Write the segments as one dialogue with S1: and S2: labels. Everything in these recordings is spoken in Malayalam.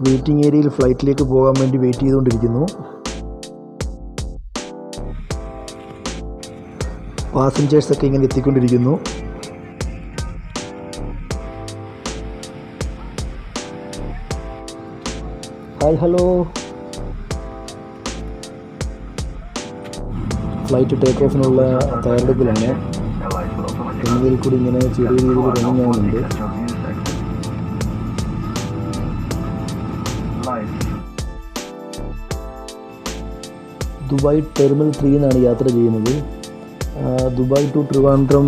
S1: വെയിറ്റിംഗ് ഏരിയയിൽ ഫ്ലൈറ്റിലേക്ക് പോകാൻ വേണ്ടി വെയിറ്റ് ചെയ്തുകൊണ്ടിരിക്കുന്നു. പാസഞ്ചേഴ്സൊക്കെ ഇങ്ങനെ എത്തിക്കൊണ്ടിരിക്കുന്നു. Hi hello. ഫ്ലൈറ്റ് ടേക്ക് ഓഫിനുള്ള തയ്യാറെടുപ്പിലാണ്. റൺവേയിൽ കൂടി ഇങ്ങനെ ചെറിയ രീതിയിൽ റണ്ണിങ് ആവുന്നുണ്ട്. ദുബായ് ടെർമിനൽ 3 എന്നാണ് യാത്ര ചെയ്യുന്നത്. ദുബായ് ടു ട്രിവാൻഡ്രം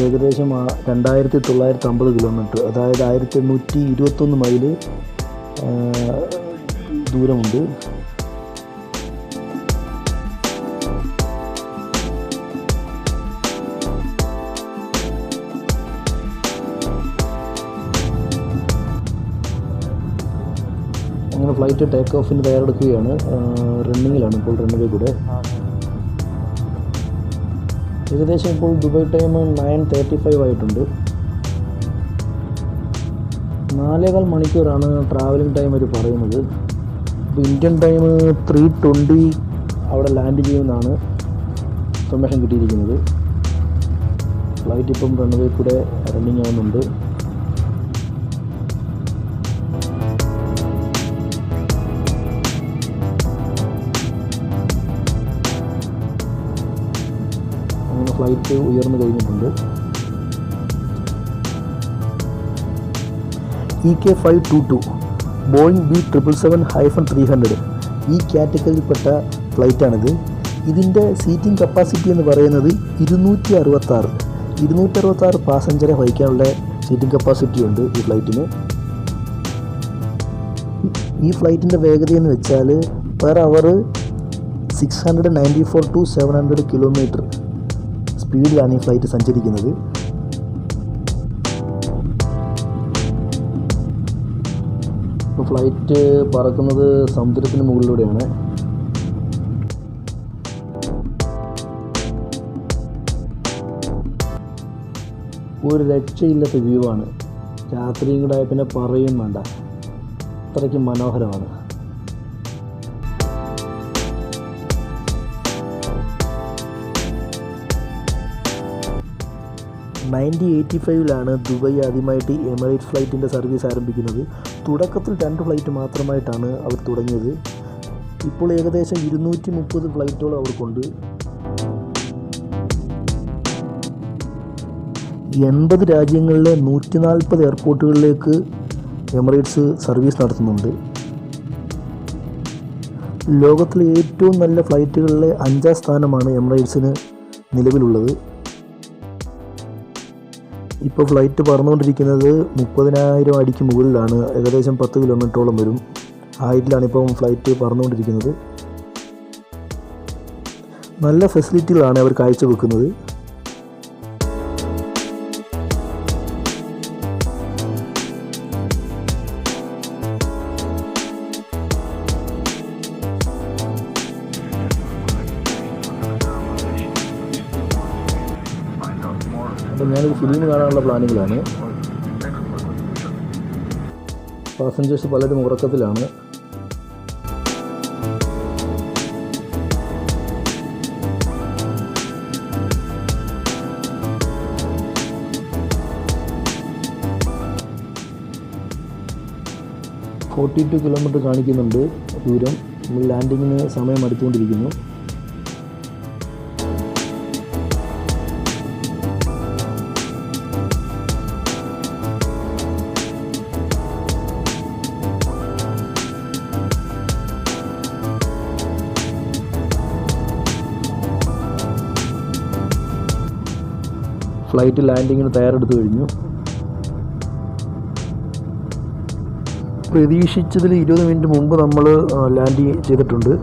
S1: ഏകദേശം 2950 കിലോമീറ്റർ, അതായത് 1821 മൈല് ദൂരമുണ്ട്. അങ്ങനെ ഫ്ലൈറ്റ് ടേക്ക് ഓഫിന് തയ്യാറെടുക്കുകയാണ്. റണ്ണിങ്ങിലാണ് ഇപ്പോൾ റൺവേ കൂടെ. ഏകദേശം ഇപ്പോൾ ദുബായ് ടൈം 9:35 ആയിട്ടുണ്ട്. 4.25 മണിക്കൂറാണ് ട്രാവലിംഗ് ടൈം അവർ പറയുന്നത്. ഇപ്പോൾ ഇന്ത്യൻ ടൈം 3:20 അവിടെ ലാൻഡ് ചെയ്യുമെന്നാണ് ഇൻഫർമേഷൻ കിട്ടിയിരിക്കുന്നത്. ഫ്ലൈറ്റ് ഇപ്പം റൺവേ കൂടെ റണ്ണിങ് ആവുന്നുണ്ട്. അങ്ങനെ ഫ്ലൈറ്റ് ഉയർന്നു കഴിഞ്ഞിട്ടുണ്ട്. EK522 ബോയിങ് B777-300 ഈ കാറ്റഗറിയിൽപ്പെട്ട ഫ്ലൈറ്റാണിത്. ഇതിൻ്റെ സീറ്റിംഗ് കപ്പാസിറ്റി എന്ന് പറയുന്നത് 266 പാസഞ്ചറെ വഹിക്കാനുള്ള സീറ്റിംഗ് കപ്പാസിറ്റി ഉണ്ട് ഈ ഫ്ലൈറ്റിന്. ഈ ഫ്ലൈറ്റിൻ്റെ വേഗത എന്ന് വെച്ചാൽ പെർ അവർ 694 to 700 കിലോമീറ്റർ സ്പീഡിലാണ് ഈ ഫ്ലൈറ്റ് സഞ്ചരിക്കുന്നത്. ഇപ്പോൾ ഫ്ലൈറ്റ് പറക്കുന്നത് സമുദ്രത്തിന് മുകളിലൂടെയാണ്. ഒരു രക്ഷയില്ലാത്ത വ്യൂ ആണ്. രാത്രിയും കൂടെ ആയ പിന്നെ പറയും വേണ്ട, അത്രയ്ക്ക് മനോഹരമാണ്. (1985) ദുബായ് ആദ്യമായിട്ട് എമിറേറ്റ്സ് ഫ്ലൈറ്റിൻ്റെ സർവീസ് ആരംഭിക്കുന്നത്. തുടക്കത്തിൽ 2 ഫ്ലൈറ്റ് മാത്രമായിട്ടാണ് അവർ തുടങ്ങിയത്. ഇപ്പോൾ ഏകദേശം 230 ഫ്ലൈറ്റുകൾ അവർക്കുണ്ട്. 80 രാജ്യങ്ങളിലെ 140 എയർപോർട്ടുകളിലേക്ക് എമിറേറ്റ്സ് സർവീസ് നടത്തുന്നുണ്ട്. ലോകത്തിലെ ഏറ്റവും നല്ല ഫ്ലൈറ്റുകളിലെ 5ാം സ്ഥാനമാണ് എമിറേറ്റ്സിന് നിലവിലുള്ളത്. ഇപ്പോൾ ഫ്ലൈറ്റ് പറന്നുകൊണ്ടിരിക്കുന്നത് 30,000 അടിക്ക് മുകളിലാണ്. ഏകദേശം 10 കിലോമീറ്ററോളം വരും. ഹൈറ്റിലാണ് ഇപ്പം ഫ്ലൈറ്റ് പറന്നുകൊണ്ടിരിക്കുന്നത്. നല്ല ഫെസിലിറ്റികളാണ് അവർ കാഴ്ചവെക്കുന്നത്. അപ്പം ഞാനൊരു ഫിലിം കാണാനുള്ള പ്ലാനിങ്ങിലാണ്. പാസഞ്ചേഴ്സ് പലരും ഉറക്കത്തിലാണ്. (42 കിലോമീറ്റർ കാണിക്കുന്നുണ്ട് ദൂരം. ലാൻഡിങ്ങിന് സമയം അടുത്തുകൊണ്ടിരിക്കുന്നു. ഫ്ലൈറ്റ് ലാൻഡിങ്ങിന് തയ്യാറെടുത്തു കഴിഞ്ഞു. പ്രതീക്ഷിച്ചതിൽ 20 മിനിറ്റ് മുമ്പ് നമ്മൾ ലാൻഡ് ചെയ്തിട്ടുണ്ട്.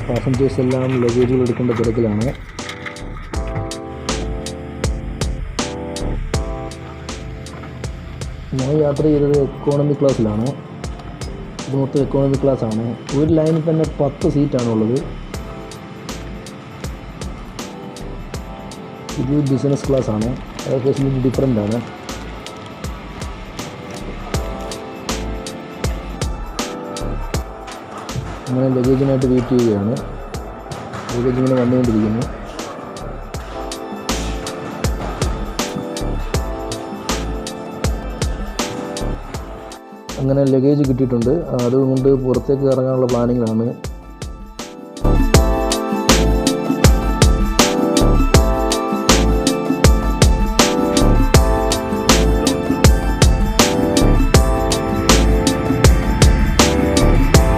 S1: പാസഞ്ചേഴ്സ് എല്ലാം ലഗേജുകൾ എടുക്കേണ്ട തിരക്കിലാണ്. ഞാൻ യാത്ര ചെയ്തത് എക്കോണമി ക്ലാസ്സിലാണ്. ഇത് മൊത്തം എക്കോണമി ക്ലാസ്സാണ്. ഒരു ലൈനിൽ തന്നെ 10 സീറ്റാണുള്ളത്. ഇത് ബിസിനസ് ക്ലാസ്സാണ്. അത് ഫെസിലിറ്റി ഡിഫറെൻ്റ് ആണ്. അങ്ങനെ ലഗേജിനായിട്ട് വെയിറ്റ് ചെയ്യുകയാണ്. ലഗേജ് ഇങ്ങനെ വന്നുകൊണ്ടിരിക്കുന്നു. അങ്ങനെ ലഗേജ് കിട്ടിയിട്ടുണ്ട്. അതുകൊണ്ട് പുറത്തേക്ക് ഇറങ്ങാനുള്ള പ്ലാനിങ്ങിലാണ്.